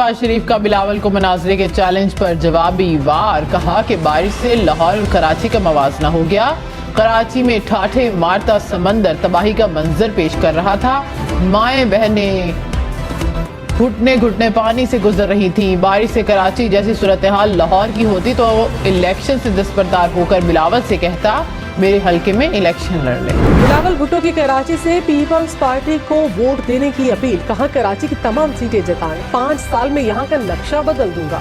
शहबाज शरीफ का बिलावल को मुनाजरे के चैलेंज पर जवाबी वार, कहा कि बारिश से लाहौर और कराची का मवाजना हो गया। कराची में ठाठे मारता समंदर तबाही का मंजर पेश कर रहा था। माएं बहनें घुटने घुटने पानी से गुजर रही थीं। बारिश से कराची जैसी सूरत हाल लाहौर की होती तो इलेक्शन से दस्तबरदार होकर बिलावल से कहता मेरे हलके में इलेक्शन लड़ ले। बिलावल भुट्टो की कराची से पीपल्स पार्टी को वोट देने की अपील, कहा कराची की तमाम सीटें जताएं, 5 साल में यहाँ का नक्शा बदल दूंगा।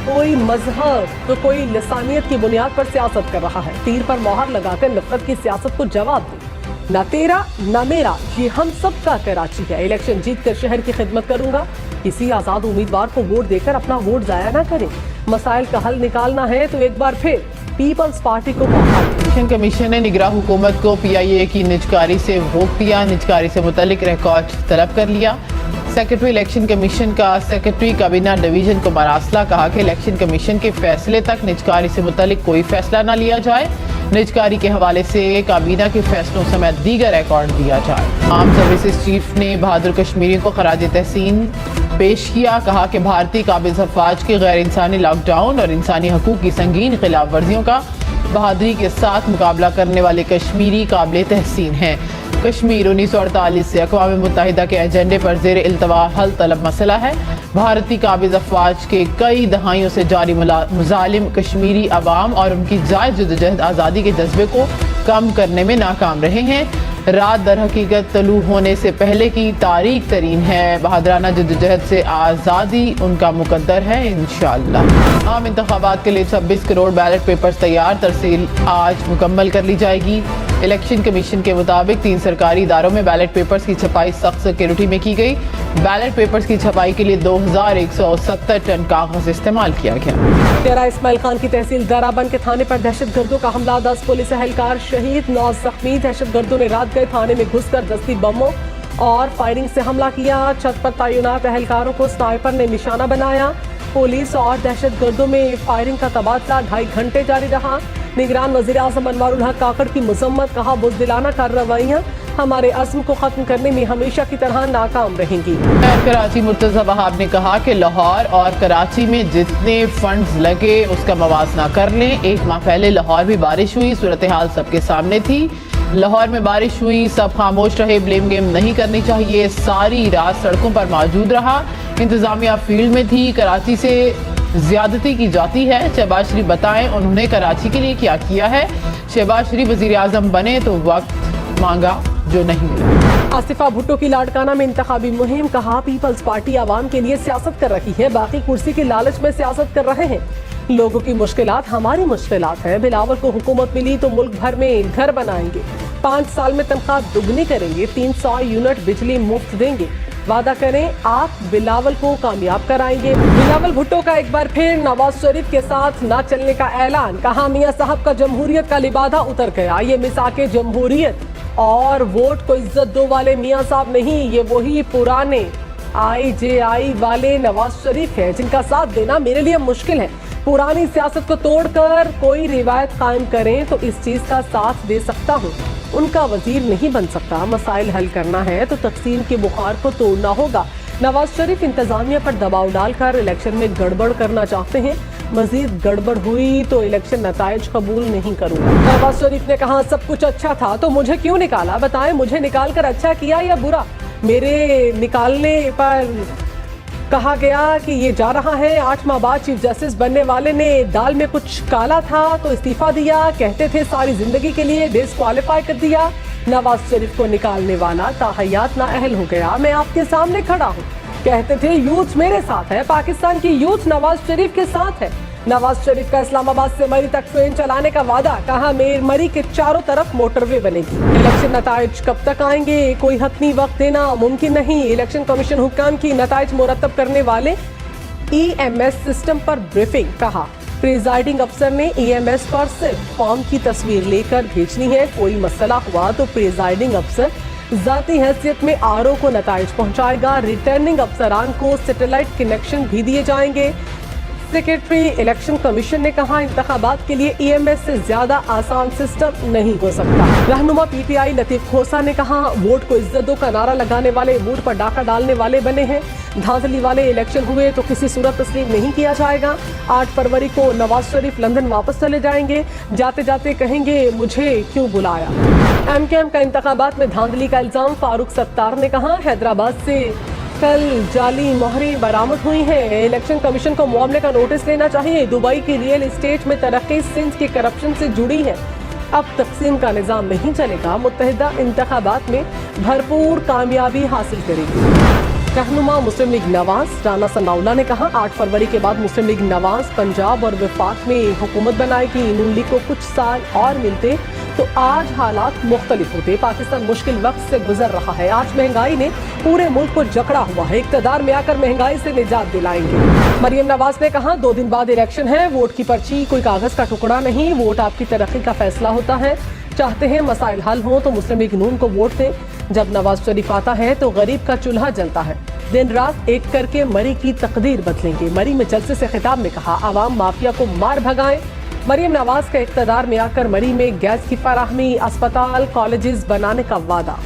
कोई मजहब तो कोई लिसानियत की बुनियाद पर सियासत कर रहा है। तीर पर मोहर लगाकर नफरत की सियासत को जवाब दे। ना तेरा ना मेरा, ये हम सब का कराची है। इलेक्शन जीत कर शहर की खिदमत करूंगा। किसी आजाद उम्मीदवार को वोट देकर अपना वोट जाया ना करें। मसाइल का हल निकालना है तो एक बार फिर पीपल्स पार्टी को मौका दें। इलेक्शन कमीशन ने निगरान हुकूमत को PIA की निजकारी से रोक दिया। निजकारी से मुतल्लिक रिकॉर्ड तलब कर लिया। सेक्रेटरी इलेक्शन कमीशन का सेक्रेटरी काबीना डिवीजन को मरासला, कहा कि इलेक्शन कमीशन के फैसले तक निजकारी से मुतल्लिक कोई फैसला न लिया जाए। निजकारी के हवाले से काबीना के फैसलों समेत दीगर रिकॉर्ड दिया जाए। आर्म सर्विसेज चीफ ने बहादुर कश्मीरी को खराज तहसीन पेश किया। कहा कि भारतीय काबिज अफवाज के गैर इंसानी लॉकडाउन और इंसानी हकूक की संगीन खिलाफ वर्जियों का बहादुरी के साथ मुकाबला करने वाले कश्मीरी काबिल तहसीन हैं। कश्मीर 1948 से अक़वाम मुत्तहिदा के एजेंडे पर ज़ेर इल्तवा हल तलब मसला है। भारतीय काबिज अफवाज के कई दहाइयों से जारी मुजालिम कश्मीरी अवाम और उनकी जायज़ जदोजहद आज़ादी के जज्बे को कम करने में नाकाम रहे हैं। रात दर हकीकत तलू होने से पहले की तारीख तरीन है। बहादुराना जदोजहद से आज़ादी उनका मुकद्दर है इंशाअल्लाह। आम इंतखाबात के लिए 26 करोड़ बैलेट पेपर्स तैयार, तरसील आज मुकम्मल कर ली जाएगी। इलेक्शन कमीशन के मुताबिक 3 सरकारी इदारों में बैलेट पेपर्स की छपाई सख्त सिक्योरिटी में की गई। बैलेट पेपर्स की छपाई के लिए 2170 टन कागज इस्तेमाल किया गया। तेरा इस्माइल खान की तहसील दराबंद के थाने पर दहशतगर्दों का हमला, 10 पुलिस एहलकार शहीद, 9 जख्मी। दहशतगर्दों ने रात गए थाने में घुसकर दस्ती बमों और फायरिंग से हमला किया। छत पर तैनात एहलकारों को स्नाइपर ने निशाना बनाया। पुलिस और दहशतगर्दों में फायरिंग का तबादला 2.5 घंटे जारी रहा। निगरान वज़ीर आज़म अनवारुल हक काकड़ की मजम्मत, कहा बुज़दिलाना कार्रवाइयाँ हमारे अज़्म को खत्म करने में हमेशा की तरह नाकाम रहेंगी। कराची मुर्तज़ा वहाब ने कहा कि लाहौर और कराची में जितने फंड्स लगे उसका मवाजना कर लें। 1 माह पहले लाहौर में बारिश हुई, सूरत हाल सबके सामने थी। लाहौर में बारिश हुई, सब खामोश रहे, ब्लेम गेम नहीं करनी चाहिए। सारी रात सड़कों पर मौजूद रहा, इंतजामिया फील्ड में थी। कराची से ज्यादती की जाती है। शहबाज शरीफ बताएं उन्होंने कराची के लिए क्या किया है। शहबाज शरीफ वज़ीर आज़म बने तो वक्त मांगा जो नहीं मिला। आसिफा भुट्टो की लाड़काना में इंतखाबी मुहिम, कहा पीपल्स पार्टी आवाम के लिए सियासत कर रही है, बाकी कुर्सी के लालच में सियासत कर रहे हैं। लोगों की मुश्किलात हमारी मुश्किलात है। बिलावल को हुकूमत मिली तो मुल्क भर में घर बनाएंगे। 5 साल में तनख्वाह दुगनी करेंगे। 300 यूनिट बिजली मुफ्त देंगे। वादा करें आप बिलावल को कामयाब कराएंगे। बिलावल भुट्टो का एक बार फिर नवाज शरीफ के साथ ना चलने का ऐलान, कहा मियां साहब का जमहूरियत का लिबादा उतर गया। ये मिसाके जमहूरियत और वोट को इज्जत दो वाले मियां साहब नहीं, ये वही पुराने IJI वाले नवाज शरीफ है जिनका साथ देना मेरे लिए मुश्किल है। पुरानी सियासत को तोड़कर कोई रिवायत कायम करें तो इस चीज का साथ दे सकता हूँ। उनका वजीर नहीं बन सकता। मसाइल हल करना है तो तकसीम के बुखार को तोड़ना होगा। नवाज शरीफ इंतजामिया पर दबाव डालकर इलेक्शन में गड़बड़ करना चाहते हैं। मजीद गड़बड़ हुई तो इलेक्शन नताइज कबूल नहीं करूंगा। नवाज शरीफ ने कहा सब कुछ अच्छा था तो मुझे क्यों निकाला, बताएं मुझे निकाल कर अच्छा किया या बुरा। मेरे निकालने पर कहा गया कि ये जा रहा है। 8 माह बाद चीफ जस्टिस बनने वाले ने दाल में कुछ काला था तो इस्तीफा दिया। कहते थे सारी जिंदगी के लिए डिस्क्वालीफाई कर दिया। नवाज शरीफ को निकालने वाला ताहयात नाअहल हो गया। मैं आपके सामने खड़ा हूँ। कहते थे यूथ मेरे साथ है, पाकिस्तान की यूथ नवाज शरीफ के साथ है। नवाज शरीफ का इस्लामाबाद से मरी तक ट्रेन चलाने का वादा, कहा मरी के चारों तरफ मोटरवे बनेगी। इलेक्शन नताइज कब तक आएंगे, कोई हतमी वक्त देना मुमकिन नहीं। इलेक्शन कमीशन हुक्काम की नताइज मुरतब करने वाले EMS सिस्टम पर ब्रीफिंग, कहा प्रिजाइडिंग अफसर ने EMS पर सिर्फ फॉर्म की तस्वीर लेकर भेजनी है। कोई मसला हुआ तो प्रिजाइडिंग अफसर जाती हैसियत में RO को नताइज पहुंचाएगा। रिटर्निंग अफसरान को सैटेलाइट कनेक्शन भी दिए जाएंगे। सेक्रेटरी इलेक्शन कमीशन ने कहा इंतखाबात के लिए EMS से ज्यादा आसान सिस्टम नहीं हो सकता। रहनुमा PTI लतीफ खोसा ने कहा वोट को इज्जत दो का नारा लगाने वाले वोट पर डाका डालने वाले बने हैं। धांधली वाले इलेक्शन हुए तो किसी सूरत तस्लीम नहीं किया जाएगा। 8 फरवरी को नवाज शरीफ लंदन वापस चले जाएंगे, जाते जाते कहेंगे मुझे क्यों बुलाया। MKM का इंतखाबात में धांधली का इल्जाम, फारूक सत्तार ने कहा हैदराबाद से कल जाली मोहरें बरामद हुई हैं। इलेक्शन कमीशन को मामले का नोटिस लेना चाहिए। दुबई की रियल एस्टेट में तरक्की सिंध के करप्शन से जुड़ी है। अब तकसीम का निजाम नहीं चलेगा। मुत्तहिदा इंतखाबात में भरपूर कामयाबी हासिल करेगी। रहनुमा मुस्लिम लीग नवाज राना सनाउल्लाह ने कहा 8 फरवरी के बाद मुस्लिम लीग नवाज पंजाब और वफाक में हुकूमत बनाएगी। नून लीग को कुछ साल और मिलते तो आज हालात मुख्तलिफ होते। पाकिस्तान मुश्किल वक्त से गुजर रहा है। आज महंगाई ने पूरे मुल्क को जकड़ा हुआ है। इक़्तिदार में आकर महंगाई से निजात दिलाएंगे। मरियम नवाज ने कहा 2 दिन बाद इलेक्शन है। वोट की पर्ची कोई कागज का टुकड़ा नहीं। वोट आपकी तरक्की का फैसला होता है। चाहते हैं मसाइल हल हो तो मुस्लिम लीग नून को वोट दें। जब नवाज शरीफ आता है तो गरीब का चूल्हा जलता है। दिन रात एक करके मरी की तकदीर बदलेंगे। मरी में जलसे से खिताब में कहा आवाम माफिया को मार भगाएं। मरियम नवाज का इक़्तिदार में आकर मरी में गैस की फराहमी, अस्पताल, कॉलेजेस बनाने का वादा।